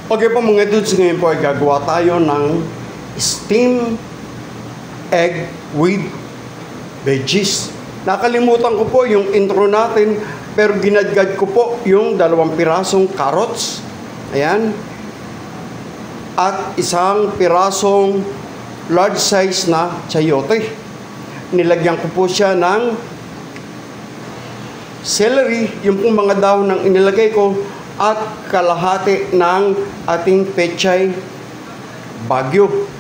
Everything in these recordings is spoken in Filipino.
Okay po mga dudes, ngayon po ay gagawa tayo ng steamed egg with veggies. Nakalimutan ko po yung intro natin, pero ginadgad ko po yung 2 pirasong carrots. Ayan. At 1 pirasong large size na chayote. Nilagyan ko po siya ng celery, yung pong mga dahon ng inilagay ko, at kalahati ng ating pechay bagyo.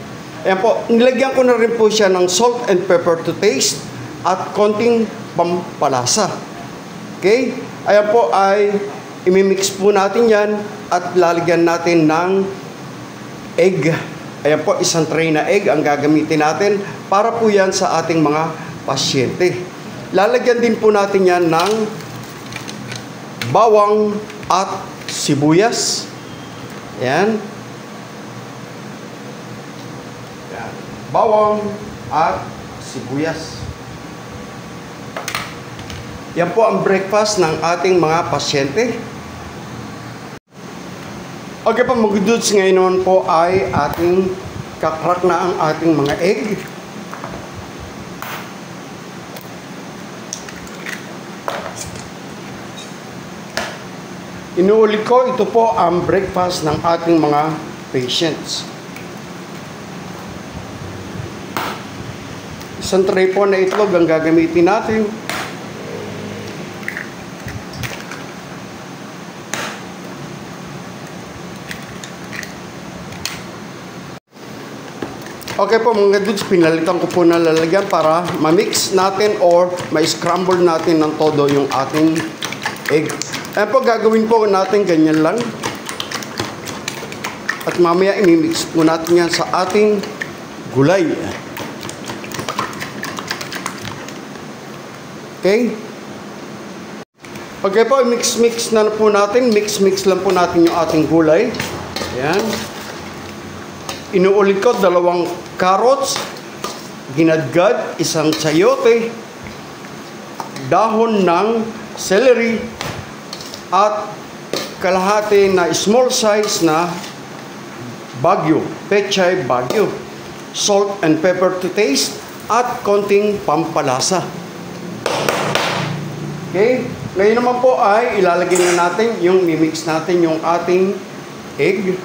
Ayan po, nilagyan ko na rin po siya ng salt and pepper to taste at konting pampalasa. Okay? Ayan po ay imimix po natin yan at lalagyan natin ng egg. Ayan po, 1 tray na egg ang gagamitin natin para po yan sa ating mga pasyente. Lalagyan din po natin yan ng bawang at sibuyas. Ayan. Ayan. Bawang at sibuyas. Yan po ang breakfast ng ating mga pasyente. Okay po mga dudes, ngayon po ay ating kakrak na ang ating mga egg. Inuulit ko, ito po ang breakfast ng ating mga patients. 1 tray po na itlog ang gagamitin natin. Okay po mga dudes, pinalitan ko po na lalagyan para ma-mix natin or ma-scramble natin ng todo yung ating egg. Ayan po, gagawin po natin ganyan lang. At mamaya imimix po natin yan sa ating gulay. Okay? Okay po, mix-mix na po natin. Mix-mix lang po natin yung ating gulay. Ayan. Inuulit ko, 2 carrots, ginadgad, 1 chayote, dahon ng celery, at kalahati na small size na bagyo, pechay bagyo, salt and pepper to taste, at konting pampalasa. Okay? Ngayon naman po ay ilalagay na natin yung mimix natin yung ating egg.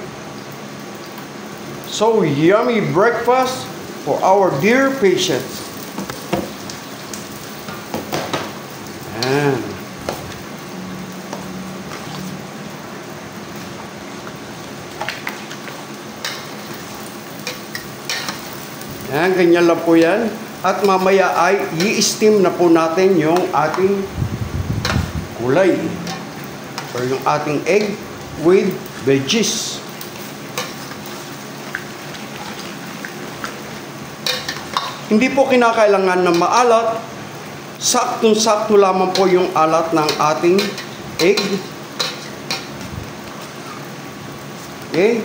So, yummy breakfast for our dear patients. Ayan. Ayan, ganyan lang po yan. At mamaya ay i-steam na po natin yung ating gulay. Or yung ating egg with veggies. Hindi po kinakailangan na maalat. Saktong-sakto lamang po yung alat ng ating egg. Okay?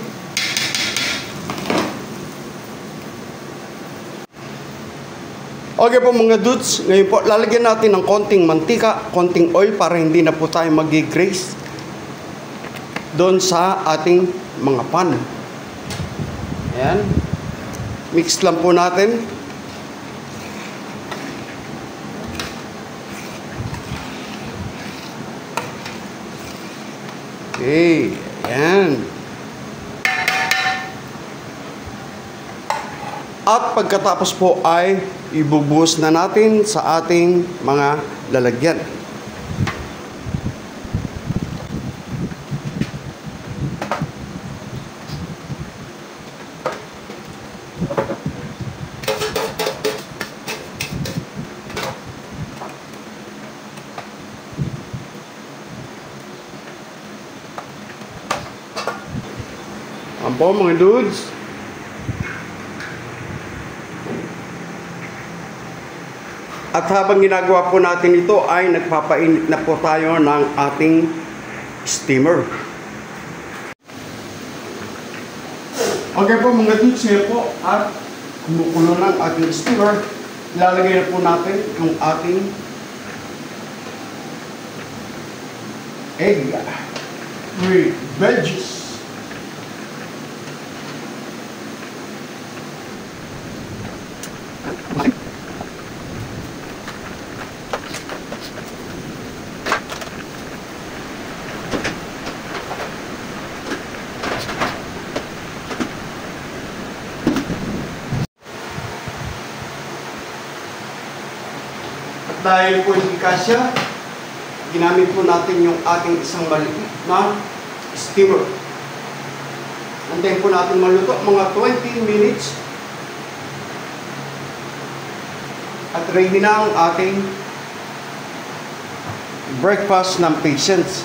Okay po mga dudes, ngayon po lalagyan natin ng konting mantika, konting oil para hindi na po tayo mag-grease doon sa ating mga pan. Ayan. Mix lang po natin. Okay. Ayan. At pagkatapos po ay ibubuhos na natin sa ating mga lalagyan. Ang po mga dudes. At habang ginagawa po natin ito ay nagpapainit na po tayo ng ating steamer. Okay po mga dudes, ngayon po at kumukulo ng ating steamer. Ilalagay na po natin yung ating egg with veggies. dahil po hindi kasya, ginamit po natin yung ating isang maliit na steamer. Antayin po natin maluto mga 20 minutes. At ready na ang ating breakfast ng patients.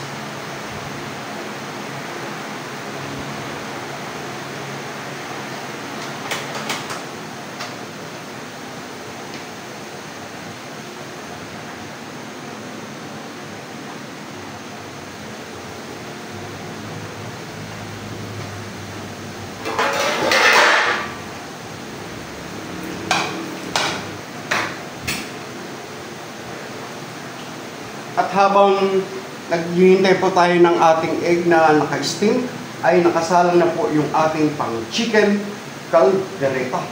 At habang naghihintay po tayo ng ating egg na naka-steam, ay nakasalang na po yung ating pang chicken caldereta.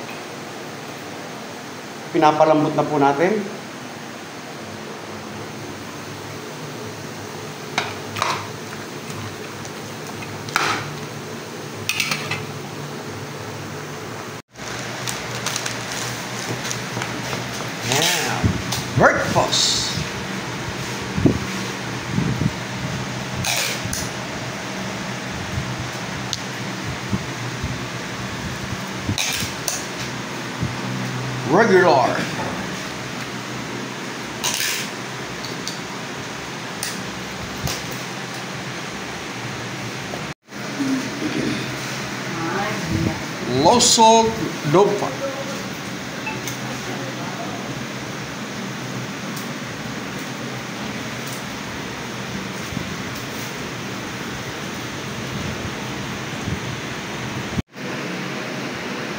Pinapalambot na po natin. Yeah. Breakfast. Regular. Low salt dog fat.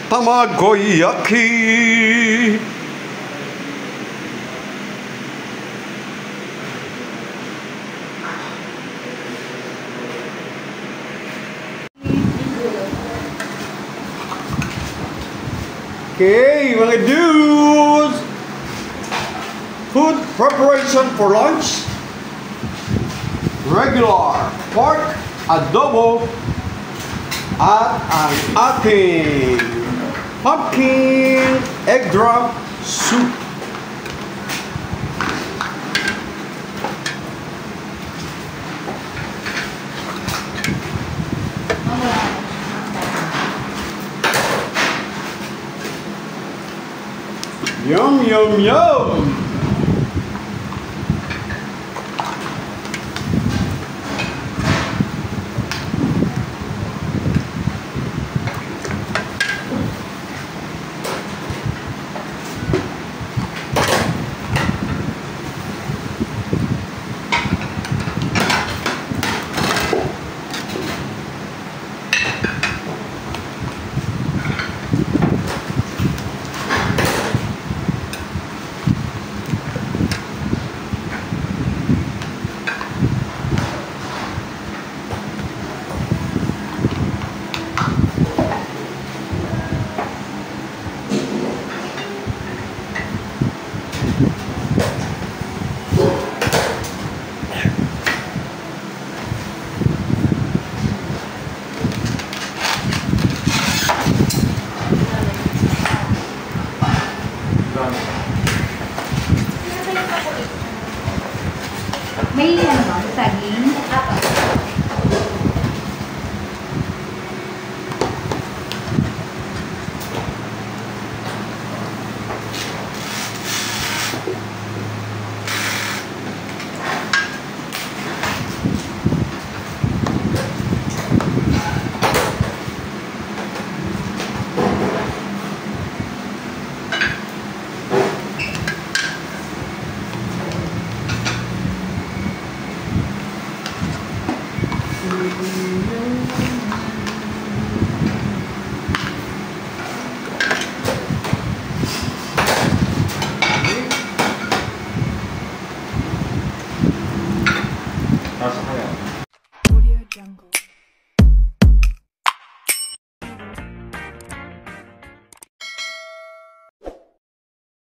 Tamagoyaki. Okay, mga dudes, food preparation for lunch. Regular pork adobo at ang ating pumpkin egg drop soup. Yum, yum, yum! May ano, saging.